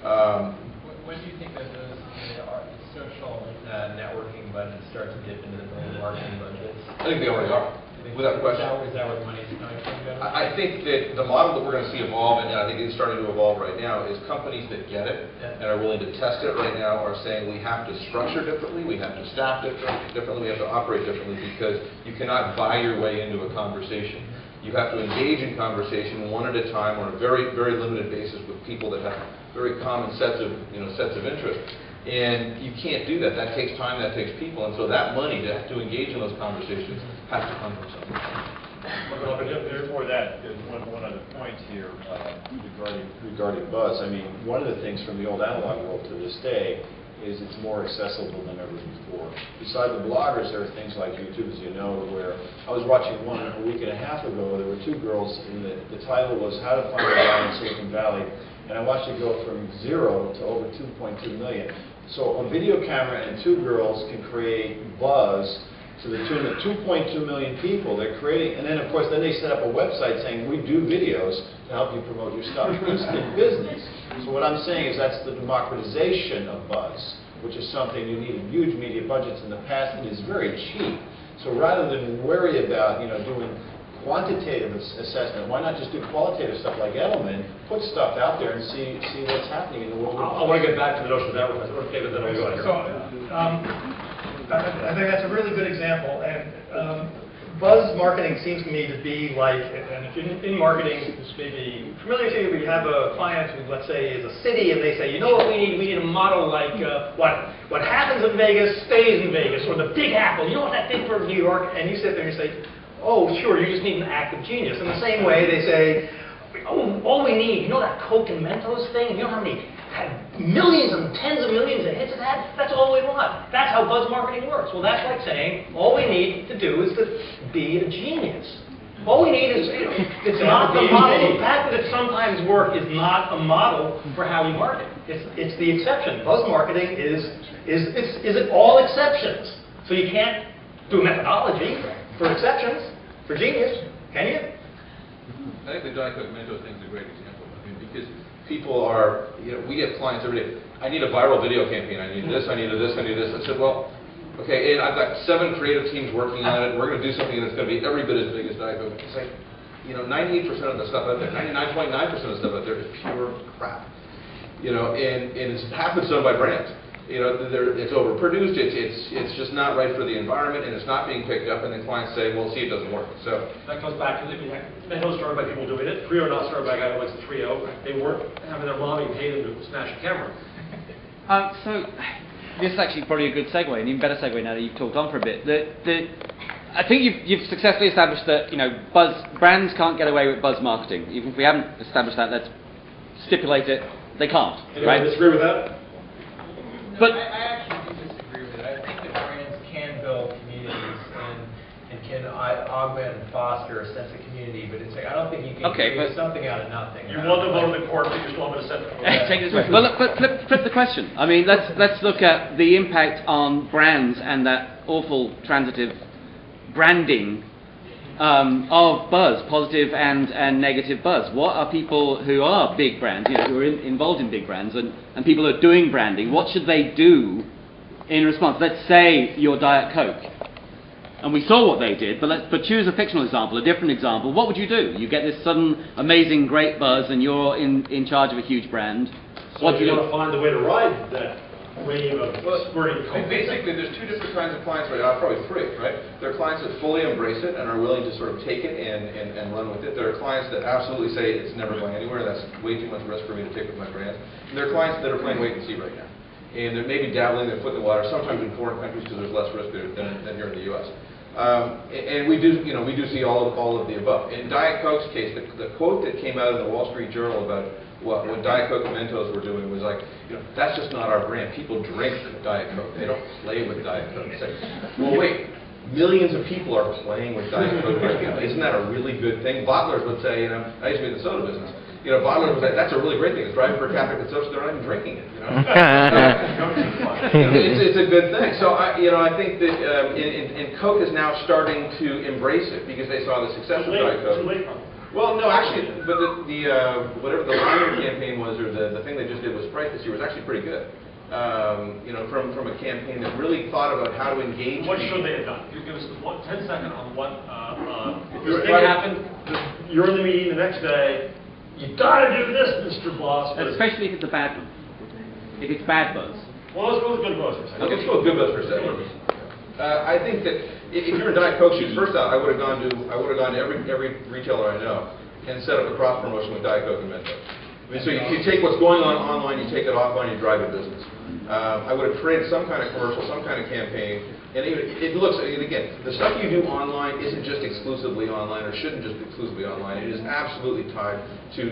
When do you think that those social networking budgets start to dip into the normal marketing budgets? I think they already are, without question. Is that where the money is coming from? I think that the model that we're going to see evolve, and I think it's starting to evolve right now, is companies that get it and are willing to test it right now are saying we have to structure differently, we have to staff differently, we have to operate differently, because you cannot buy your way into a conversation. You have to engage in conversation one at a time on a very, very limited basis with people that have very common sets of interest. And you can't do that. That takes time, that takes people, and so that money to engage in those conversations has to come from something. Well, but therefore that, one other point here regarding buzz. I mean, one of the things from the old analog world to this day is it's more accessible than ever before. Besides the bloggers, there are things like YouTube, as you know, where I was watching one a week and a half ago. There were two girls, and the title was How to Find a Guy in Silicon Valley, and I watched it go from 0 to over 2.2 million. So a video camera and two girls can create buzz to the tune of 2.2 million people. They're creating, and then of course, then they set up a website saying, we do videos to help you promote your stuff. Instant business. So what I'm saying is that's the democratization of buzz, which is something you needed huge media budgets in the past, and is very cheap. So rather than worry about, doing quantitative assessment, why not just do qualitative stuff like Edelman, put stuff out there and see what's happening in the world. I want to get back to the notion of advertising. Okay, then I'll go here. I think that's a really good example, and buzz marketing seems to me to be like, and in marketing, this may be familiar to you, but you have a client who, let's say, is a city, and they say, you know what we need? We need a model like what happens in Vegas stays in Vegas, or the Big Apple. You know what that did for New York? And you sit there and you say, oh, sure, you just need an active genius. In the same way, they say, oh, all we need, you know that Coke and Mentos thing? You know how many millions and tens of millions of hits it had? That's all we want. That's how buzz marketing works. Well, that's like saying all we need to do is to be a genius. All we need is, it's not the model. The fact that it sometimes works is not a model for how you market. It's the exception. Buzz marketing is it all exceptions. So you can't do a methodology for exceptions, for genius, can you? I think the Diet Coke Mentos thing is a great example. I mean, because people are, we get clients every day. I need a viral video campaign. I need this, I need this, I need this. I said, well, okay, and I've got 7 creative teams working on it. We're going to do something that's going to be every bit as big as Diet Coke. It's like, 98% of the stuff out there, 99.9% of the stuff out there is pure crap. And it's half it's done by brands. It's overproduced, it's just not right for the environment, and it's not being picked up, and then clients say, well, see, it doesn't work. So that comes back to Mentos started by people doing it. Trio not started by a guy who likes the Trio. They weren't having their mommy pay them to smash a camera. So this is actually probably a good segue, an even better segue now that you've talked on for a bit. I think you've successfully established that brands can't get away with buzz marketing. Even if we haven't established that, let's stipulate it. They can't. Anyone disagree with that? But I actually do disagree with it. I think that brands can build communities and can augment and foster a sense of community, but it's like, I don't think you can create something out of nothing. You want to vote in the court, but you just want to set Take it this way. Well, look, flip the question. I mean, let's look at the impact on brands and that awful transitive branding of buzz, positive and negative buzz. What are people who are big brands, who are involved in big brands, and people who are doing branding, what should they do in response? Let's say you're Diet Coke, and we saw what they did, but choose a fictional example, a different example. What would you do? You get this sudden, amazing, great buzz, and you're in charge of a huge brand. So what do you want to find a way to ride that wave of squirting Coke? Basically, there's 2 different kinds of clients right now, probably 3, right? There are clients that fully embrace it and are willing to sort of take it and run with it. There are clients that absolutely say it's never going anywhere, that's way too much risk for me to take with my brand. And there are clients that are playing wait and see right now. And they're maybe dabbling their foot in the water, sometimes in foreign countries because there's less risk there than here in the U.S. And we do see all of the above. In Diet Coke's case, the quote that came out in the Wall Street Journal about what Diet Coke and Mentos were doing was like, that's just not our brand. People drink Diet Coke. They don't play with Diet Coke. It's like, well, wait, millions of people are playing with Diet Coke right now. Isn't that a really good thing? Bottlers would say, I used to be in the soda business. Bottlers would say, that's a really great thing. It's driving per capita consumption. They're not even drinking it. It's a good thing. So I think that and Coke is now starting to embrace it because they saw the success of Diet Coke. Too late. Well, no, actually, but the whatever the liner campaign was, or the thing they just did was price fight this year was actually pretty good. From a campaign that really thought about how to engage. What people. should they have done? Give us 10 seconds on what What happened? You're in the meeting the next day. You gotta do this, Mr. Boss. Especially if it's a bad one. If it's bad buzz. Well, let's go with good buzz for a second. Let's go with good buzz for a second. I think that if you're in Diet Coke shoes, first out, I would have gone to every retailer I know and set up a cross promotion with Diet Coke and Mentos. I mean, so you take what's going on online, you take it offline, you drive a business. I would have created some kind of commercial, some kind of campaign, and it looks, and again, the stuff you do online isn't just exclusively online, or shouldn't just be exclusively online. It is absolutely tied to,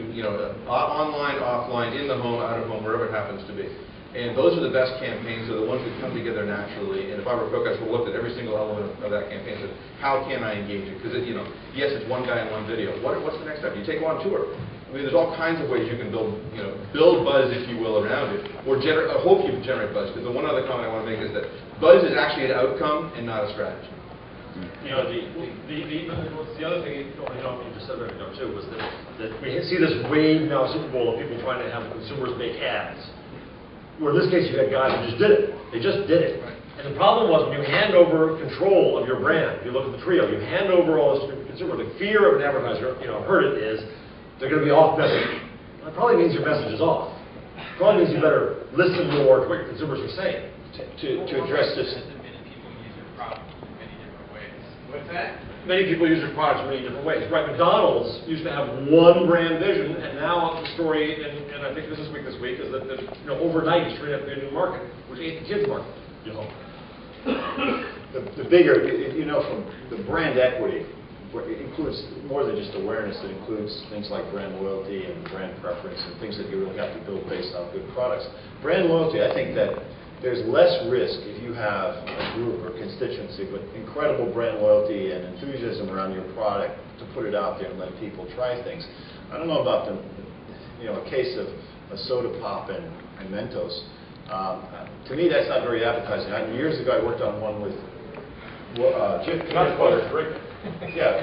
online, offline, in the home, out of home, wherever it happens to be. And those are the best campaigns, are the ones that come together naturally. And if I were Coke, I would have looked at every single element of that campaign and said, how can I engage it? Because, yes, it's one guy in one video. What's the next step? You take them on tour. I mean, there's all kinds of ways you can build buzz, if you will, around it, or I hope you generate buzz. Because the one other comment I want to make is that buzz is actually an outcome and not a strategy. The other thing, you just said a minute ago too, was that we see this wave now, Super Bowl, of people trying to have consumers make ads. Where in this case you had guys who just did it. They just did it. And the problem was when you hand over control of your brand, you look at the trio, you hand over all this to the consumer, the fear of an advertiser, heard it is, they're going to be off message. That probably means your message is off. It probably means you better listen more to what your consumers are saying. To address this. Many people use your product in many different ways. What's that? Many people use your products in many different ways. Right, McDonald's used to have one brand vision, and now the story, and I think this week is that overnight it's turning out to be a new market, which ain't the kids' market. The bigger, from the brand equity, it includes more than just awareness. It includes things like brand loyalty and brand preference and things that you really have to build based on good products. Brand loyalty, I think that there's less risk if you have a group or constituency with incredible brand loyalty and enthusiasm around your product to put it out there and let people try things. I don't know about a case of a soda pop and Mentos. To me, that's not very appetizing. Years ago, I worked on one with Jif peanut butter. Yeah,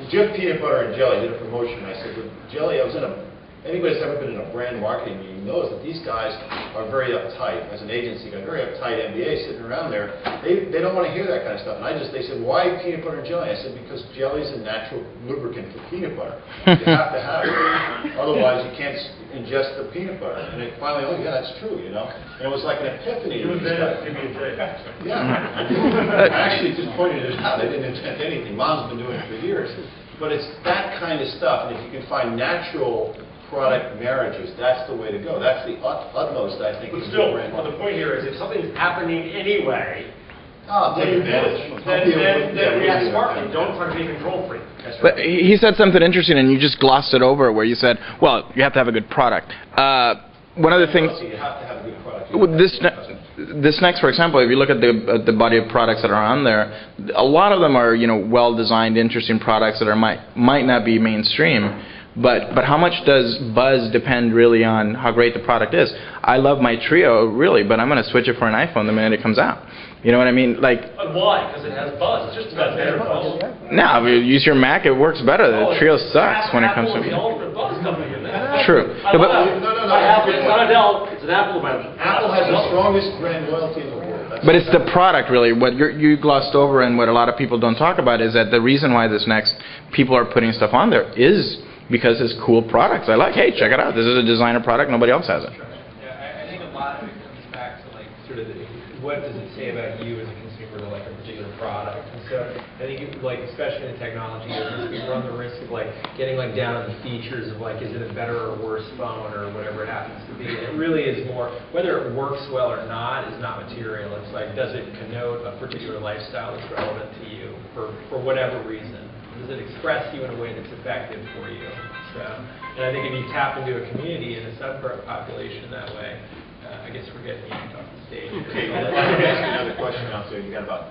Jif peanut butter and jelly. Did a promotion. I said, with jelly, anybody that's ever been in a brand marketing meeting knows that these guys are very uptight. As an agency, got very uptight MBAs sitting around there. They don't want to hear that kind of stuff. And they said, why peanut butter and jelly? I said, because jelly is a natural lubricant for peanut butter. You have to have it. Otherwise, you can't ingest the peanut butter. And they finally, yeah, that's true, And it was like an epiphany. You invented PB&J. Yeah. I actually just pointed it out. They didn't invent anything. Mom's been doing it for years. But it's that kind of stuff. And if you can find natural product marriages, that's the way to go. That's the utmost, I think. But still, the point here is if something's happening anyway, take advantage. Then react smartly. Don't try to be a control freak. But he said something interesting, and you just glossed it over, where you said, well, you have to have a good product. One of the things, You have to have a good product. with ThisNext, for example, if you look at the body of products that are on there, a lot of them are well-designed, interesting products that might not be mainstream. But how much does buzz depend really on how great the product is? I love my Trio, really, but I'm going to switch it for an iPhone the minute it comes out. You know what I mean? But why? Because it has buzz. It's just about better buzz. No, if you use your Mac, it works better. The Trio sucks when it comes to... Apple is the ultimate buzz company in that. True. No. It's not a Dell. It's an Apple brand. Apple has the strongest brand loyalty in the world. But it's the product, really. What you glossed over and what a lot of people don't talk about is that the reason why ThisNext people are putting stuff on there is because it's cool products. I like, hey, check it out. This is a designer product. Nobody else has it. Yeah, I think a lot of it comes back to sort of what does it say about you as a consumer to a particular product. And so I think especially in the technology business, we run the risk of getting down to the features of is it a better or worse phone or whatever it happens to be. And it really is more whether it works well or not is not material. It's does it connote a particular lifestyle that's relevant to you for whatever reason. Does it express you in a way that's effective for you? So, and I think if you tap into a community and a subpopulation that way, I guess we're getting off the stage. Okay, let me ask you another question out there. You got about